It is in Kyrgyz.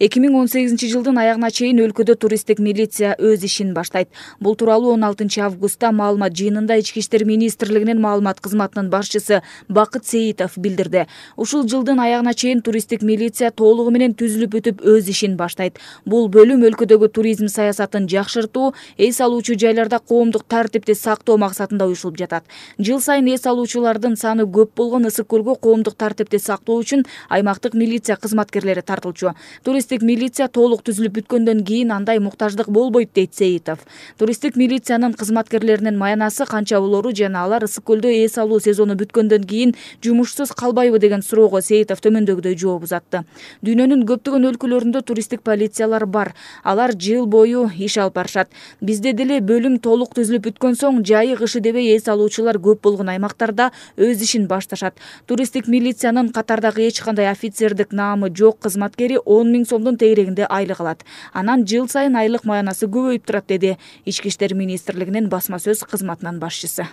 2018-жылдын аягына чейин өлкөдө туристтик милиция өз ишин баштайт. Бул тууралуу 16 августта маалымат жыйынында Ички иштер министрлигинин маалымат кызматынын башчысы Бакыт Сейитов билдирди. Ушул жылдын аягына чейин туристтик милиция толугу менен түзүлүп бүтүп өз ишин баштайт. Бул бөлүм өлкөдөгү туризм саясатын жакшыртуу, эс алуучу жайларда коомдук тартипти сактоо максатында уюшулуп жатат. Жыл сайын эс алуучулардын саны көп болгон Ысык көлгө коомдук тартипти сактоо үчүн аймактык милиция кызматкерлери тартылчу. Туристтик милиция толук түзүлүп бүткөндөн кийин андай муктаждык болбойт дейт Сейитов. Туристтик милициянын кызматкерлеринин маянасы канча болору жана алар Ысык көлдө эс алуу сезону бүткөндөн кийин жумушсуз калбайбы деген суроого Сейитов төмөндөгүдөй жооп узатты. Дүйнөнүн көптөгөн өлкөлөрүндө туристтик полициялар бар. Алар жыл бою иш алып барышат. Бизде деле бөлүм толук түзүлүп бүткөн соң жайы кышы дебей эс алуучулар көп болгон аймактарда өз ишин башташат. Туристтик милициянын катардагы эч кандай офицердик наамы жок кызматкери 10 000 сомдун тегерегинде айлык алат. Анан жыл сайын айлык маянасы көбөйүп турат, деди Ички иштер министрлигинин басма сөз кызматынын башчысы.